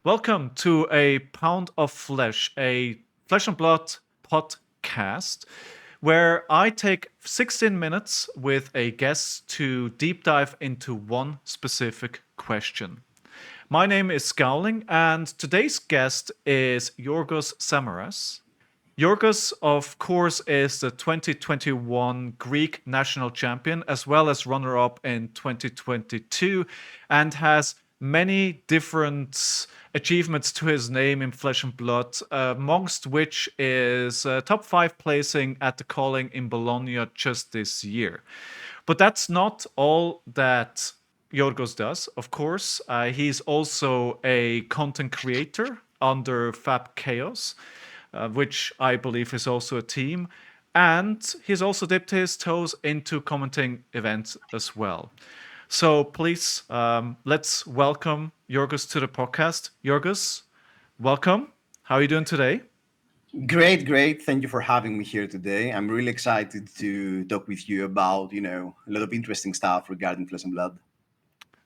Welcome to a Pound of Flesh, a Flesh and Blood podcast, where I take 16 minutes with a guest to deep dive into one specific question. My name is Scowling, and today's guest is Yorgos Samaras. Yorgos, of course, is the 2021 Greek national champion, as well as runner up in 2022, and has many different achievements to his name in Flesh and Blood, amongst which is top five placing at the calling in Bologna just this year. But that's not all that Yorgos does, of course. He's also a content creator under Fab Chaos, which I believe is also a team. And he's also dipped his toes into commenting events as well. So please, let's welcome Yorgos to the podcast. Yorgos, welcome. How are you doing today? Great, great. Thank you for having me here today. I'm really excited to talk with you about, a lot of interesting stuff regarding Flesh and Blood.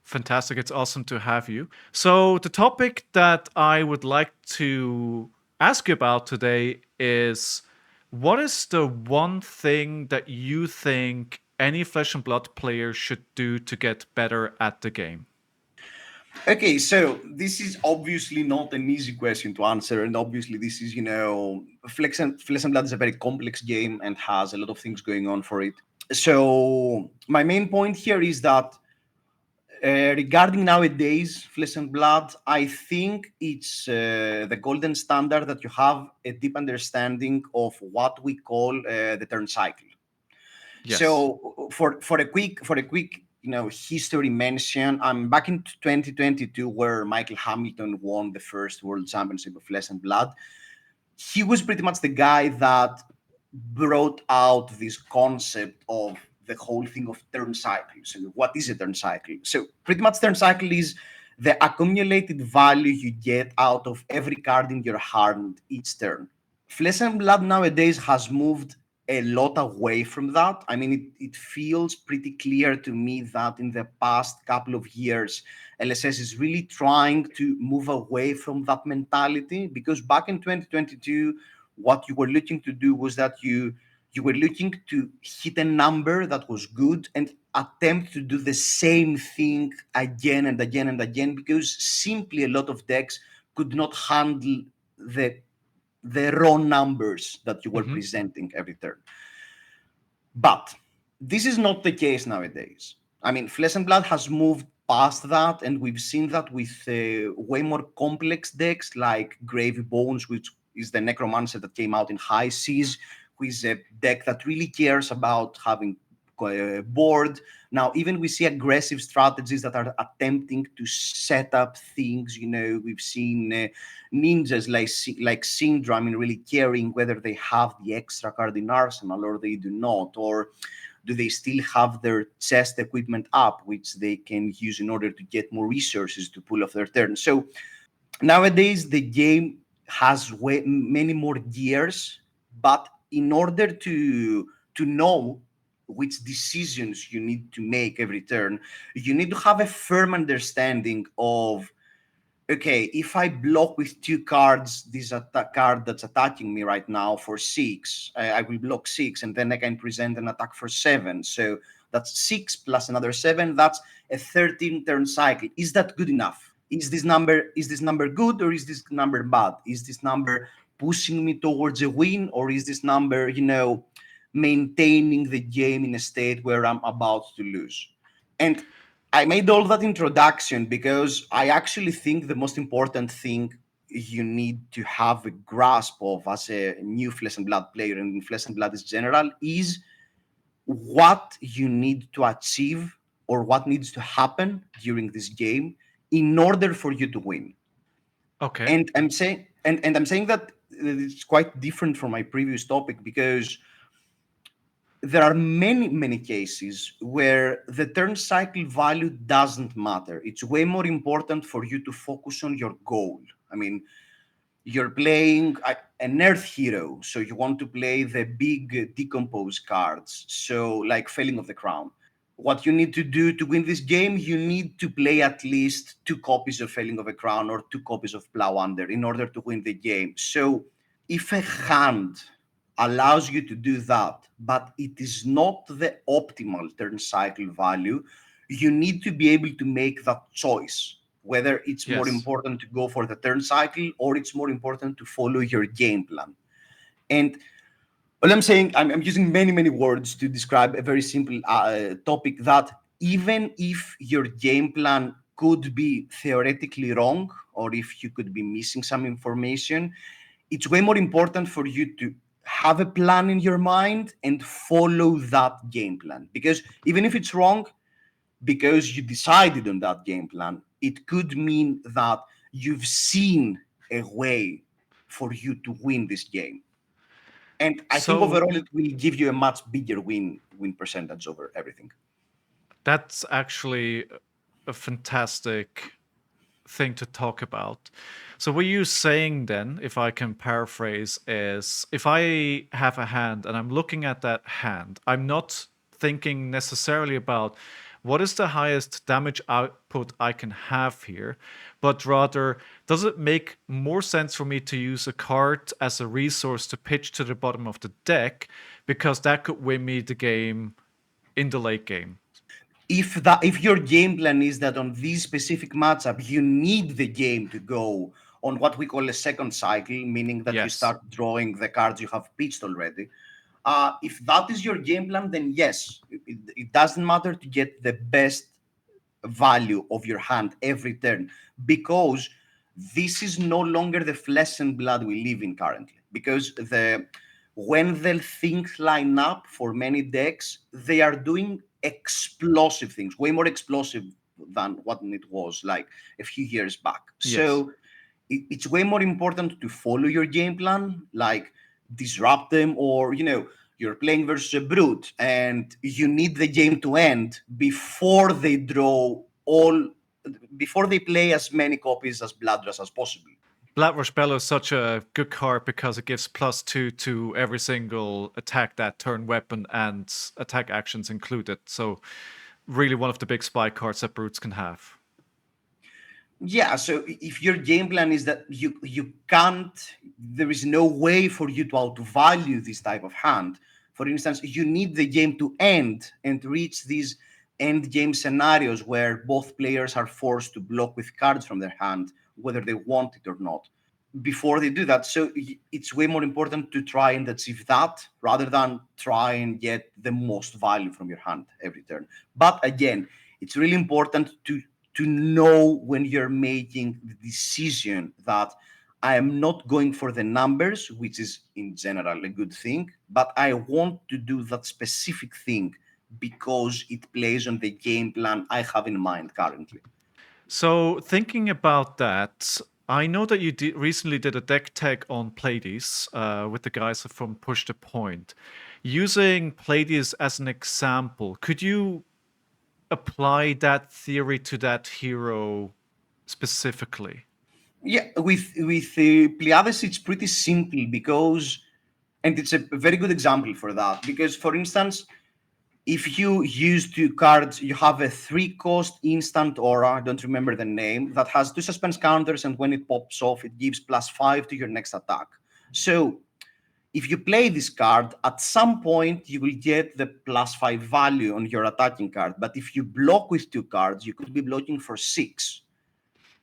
Fantastic. It's awesome to have you. So, the topic that I would like to ask you about today is what is the one thing that you think any Flesh and Blood player should do to get better at the game? Okay, so this is obviously not an easy question to answer, and obviously this is, Flesh and Blood is a very complex game and has a lot of things going on for it. So my main point here is that regarding nowadays Flesh and Blood, I think it's the golden standard that you have a deep understanding of what we call the turn cycle. Yes. So for a quick history mention, I'm back in 2022 where Michael Hamilton won the first World Championship of Flesh and Blood. He was pretty much the guy that brought out this concept of the whole thing of turn cycle. So what is a turn cycle? So pretty much turn cycle is the accumulated value you get out of every card in your hand each turn. Flesh and Blood nowadays has moved a lot away from that. I mean, it feels pretty clear to me that in the past couple of years, LSS is really trying to move away from that mentality, because back in 2022, what you were looking to do was that you were looking to hit a number that was good and attempt to do the same thing again and again and again, because simply a lot of decks could not handle the raw numbers that you were Hmm. presenting every turn. But this is not the case nowadays. I mean, Flesh and Blood has moved past that, and we've seen that with way more complex decks like Gravy Bones, which is the Necromancer that came out in High Seas, who is a deck that really cares about having board. Now, even we see aggressive strategies that are attempting to set up things. We've seen ninjas like Syndra, I mean, really caring whether they have the extra card in Arsenal or they do not, or do they still have their chest equipment up, which they can use in order to get more resources to pull off their turn. So nowadays the game has many more gears, but in order to know which decisions you need to make every turn, you need to have a firm understanding of, okay, if I block with two cards, this card that's attacking me right now for six, I will block six, and then I can present an attack for seven. So that's six plus another seven. That's a 13 turn cycle. Is that good enough? Is this number good, or is this number bad? Is this number pushing me towards a win, or is this number, maintaining the game in a state where I'm about to lose? And I made all that introduction because I actually think the most important thing you need to have a grasp of as a new Flesh and Blood player, and in Flesh and Blood in general, is what you need to achieve or what needs to happen during this game in order for you to win. Okay. And I'm saying that it's quite different from my previous topic, because there are many cases where the turn cycle value doesn't matter. It's way more important for you to focus on your goal. I mean, you're playing an earth hero, so you want to play the big decompose cards, so like Failing of the Crown. What you need to do to win this game, you need to play at least 2 copies of Failing of a Crown or 2 copies of Plow Under in order to win the game. So if a hand allows you to do that, but it is not the optimal turn cycle value, you need to be able to make that choice, whether it's more Yes. important to go for the turn cycle or it's more important to follow your game plan. And well, I'm saying I'm using many, many words to describe a very simple topic that even if your game plan could be theoretically wrong, or if you could be missing some information, it's way more important for you to have a plan in your mind and follow that game plan. Because even if it's wrong, because you decided on that game plan, it could mean that you've seen a way for you to win this game. And I think So overall it will give you a much bigger win percentage over everything. that's actually a fantastic thing to talk about. So what you're saying then, if I can paraphrase, is if I have a hand and I'm looking at that hand, I'm not thinking necessarily about what is the highest damage output I can have here, but rather, does it make more sense for me to use a card as a resource to pitch to the bottom of the deck because that could win me the game in the late game? If your game plan is that on this specific matchup you need the game to go on what we call a second cycle, meaning that you Yes. start drawing the cards you have pitched already. If that is your game plan, then yes, it doesn't matter to get the best value of your hand every turn, because this is no longer the flesh and blood we live in currently. Because when the things line up for many decks, they are doing explosive things, way more explosive than what it was like a few years back. Yes. So it's way more important to follow your game plan, like disrupt them, or you're playing versus a brute and you need the game to end before they play as many copies as Bloodrush as possible. Black Rush Bellow is such a good card because it gives +2 to every single attack that turn weapon and attack actions included. So really one of the big spy cards that brutes can have. Yeah, so if your game plan is that you can't, there is no way for you to outvalue this type of hand. For instance, you need the game to end and reach these end game scenarios where both players are forced to block with cards from their hand, whether they want it or not, before they do that. So it's way more important to try and achieve that rather than try and get the most value from your hand every turn. But again, it's really important to know when you're making the decision that I am not going for the numbers, which is in general a good thing, but I want to do that specific thing because it plays on the game plan I have in mind currently. So thinking about that, I know that you recently did a deck tag on Pleiades with the guys from Push the Point. Using Pleiades as an example, could you apply that theory to that hero specifically? Yeah, with Pleiades, it's pretty simple because, and it's a very good example for that. Because, for instance, if you use 2 cards, you have a 3-cost instant aura. I don't remember the name, that has 2 suspense counters, and when it pops off, it gives +5 to your next attack. So, if you play this card, at some point you will get the +5 value on your attacking card. But if you block with 2 cards, you could be blocking for 6.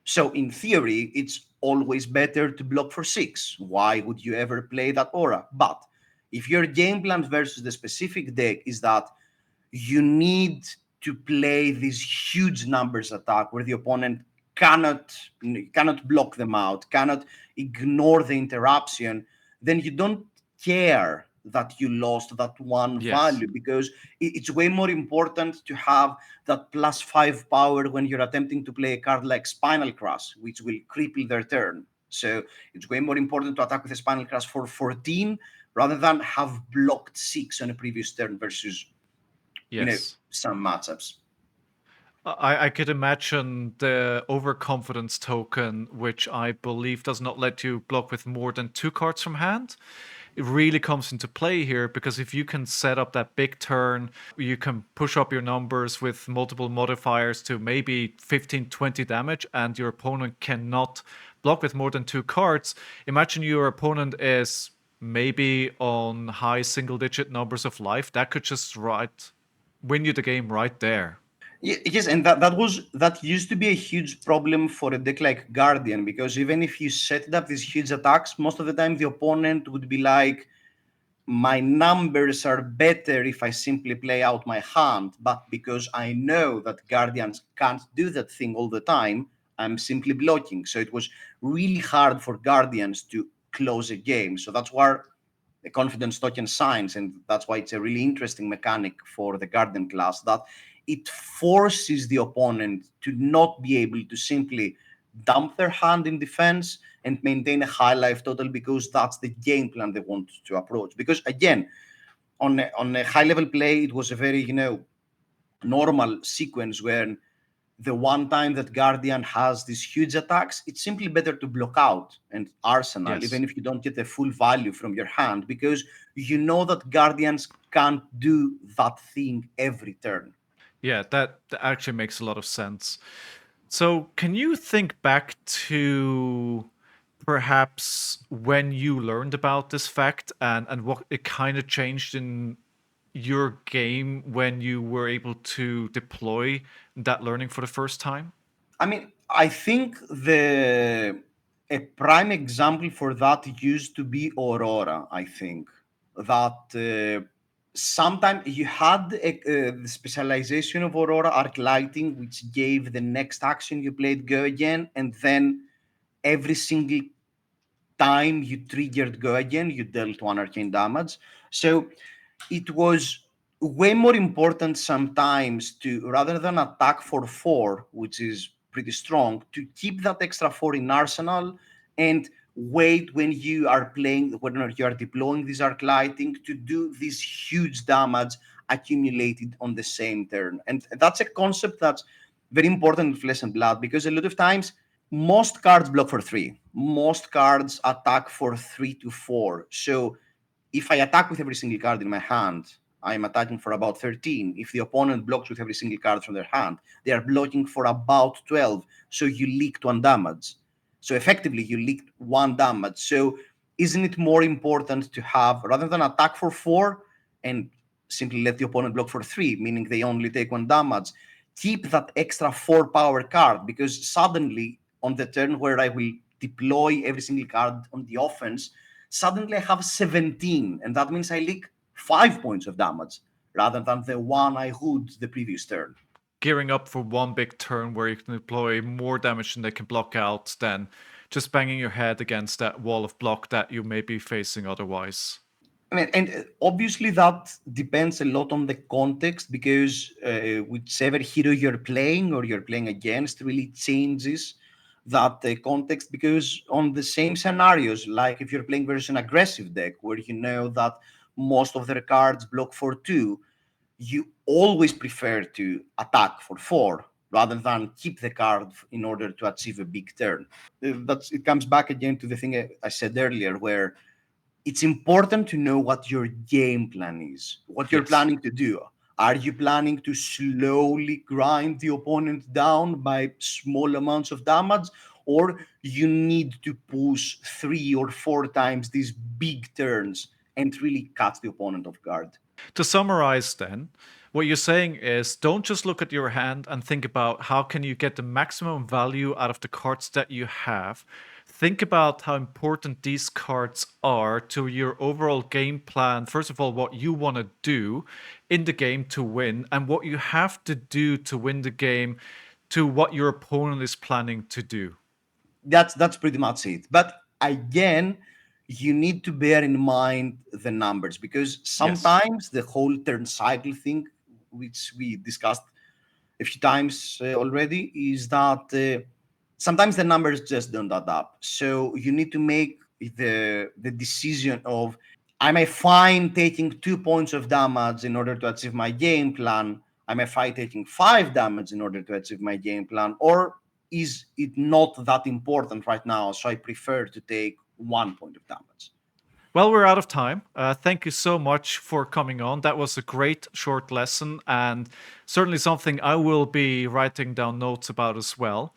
So in theory, it's always better to block for 6. Why would you ever play that aura? But if your game plan versus the specific deck is that you need to play this huge numbers attack where the opponent cannot block them out, cannot ignore the interruption, then you don't care that you lost that one Yes. value, because it's way more important to have that +5 power when you're attempting to play a card like Spinal Crush, which will cripple their turn. So it's way more important to attack with a Spinal Crush for 14 rather than have blocked 6 on a previous turn versus Yes. some matchups. I could imagine the overconfidence token, which I believe does not let you block with more than 2 cards from hand. it really comes into play here, because if you can set up that big turn, you can push up your numbers with multiple modifiers to maybe 15, 20 damage, and your opponent cannot block with more than 2 cards. Imagine your opponent is maybe on high single digit numbers of life. That could just win you the game right there. Yes, and that used to be a huge problem for a deck like Guardian, because even if you set up these huge attacks, most of the time the opponent would be like, my numbers are better if I simply play out my hand, but because I know that Guardians can't do that thing all the time, I'm simply blocking. So it was really hard for Guardians to close a game. So that's where the confidence token signs, and that's why it's a really interesting mechanic for the Guardian class, that it forces the opponent to not be able to simply dump their hand in defense and maintain a high life total, because that's the game plan they want to approach. Because again, on a high level play, it was a very normal sequence where the one time that Guardian has these huge attacks, it's simply better to block out and Arsenal, Yes. even if you don't get the full value from your hand, because you know that Guardians can't do that thing every turn. Yeah, that actually makes a lot of sense. So, can you think back to perhaps when you learned about this fact, and what it kind of changed in your game when you were able to deploy that learning for the first time? I mean, I think the a prime example for that used to be Aurora. I think that sometimes you had the specialization of Aurora Arc Lighting, which gave the next action you played go again, and then every single time you triggered go again, you dealt one arcane damage. So it was way more important sometimes to, rather than attack for 4, which is pretty strong, to keep that extra 4 in arsenal and wait when you are playing, when you are deploying this arc lighting, to do this huge damage accumulated on the same turn. And that's a concept that's very important in Flesh and Blood, because a lot of times most cards block for 3, most cards attack for 3 to 4. So if I attack with every single card in my hand, I'm attacking for about 13. If the opponent blocks with every single card from their hand, they are blocking for about 12. So you leaked 1 damage. So effectively, you leaked 1 damage. So isn't it more important to have, rather than attack for 4 and simply let the opponent block for 3, meaning they only take 1 damage, keep that extra 4 power card, because suddenly on the turn where I will deploy every single card on the offense, suddenly I have 17, and that means I leak 5 points of damage rather than the one I would the previous turn. Gearing up for one big turn where you can deploy more damage than they can block out than just banging your head against that wall of block that you may be facing otherwise. I mean, and obviously that depends a lot on the context, because whichever hero you're playing or you're playing against really changes that context. Because on the same scenarios, like if you're playing versus an aggressive deck where you know that most of their cards block for 2, you always prefer to attack for 4 rather than keep the card in order to achieve a big turn. That's, it comes back again to the thing I said earlier, where it's important to know what your game plan is, what you're Yes. planning to do. Are you planning to slowly grind the opponent down by small amounts of damage, or you need to push 3 or 4 times these big turns and really catch the opponent off guard? To summarize then, what you're saying is don't just look at your hand and think about how can you get the maximum value out of the cards that you have. Think about how important these cards are to your overall game plan. First of all, what you want to do in the game to win, and what you have to do to win the game to what your opponent is planning to do. That's pretty much it. But again, you need to bear in mind the numbers, because Yes. sometimes the whole turn cycle thing, which we discussed a few times already, is that sometimes the numbers just don't add up. So you need to make the decision of, am I fine taking 2 points of damage in order to achieve my game plan? Am I fine taking 5 damage in order to achieve my game plan? Or is it not that important right now? So I prefer to take 1 point of damage. Well, we're out of time. Thank you so much for coming on. That was a great short lesson and certainly something I will be writing down notes about as well.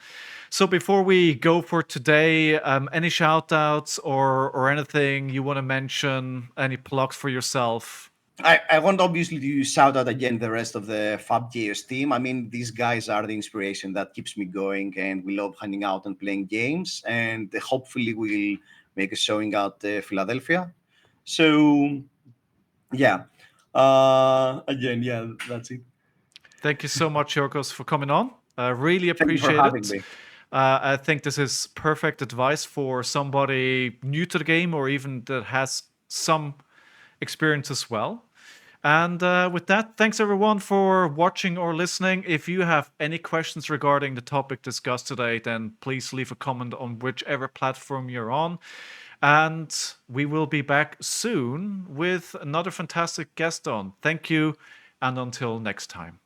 So before we go for today, any shout outs or anything you want to mention, any plugs for yourself? I want obviously to shout out again the rest of the FabJS team. I mean, these guys are the inspiration that keeps me going, and we love hanging out and playing games. And hopefully, we'll make a showing out Philadelphia. So, yeah. Again, yeah, that's it. Thank you so much, Yorgos, for coming on. Really Thank you for appreciate having it. me. I think this is perfect advice for somebody new to the game or even that has some experience as well. And with that, thanks everyone for watching or listening. If you have any questions regarding the topic discussed today, then please leave a comment on whichever platform you're on. And we will be back soon with another fantastic guest on. Thank you, and until next time.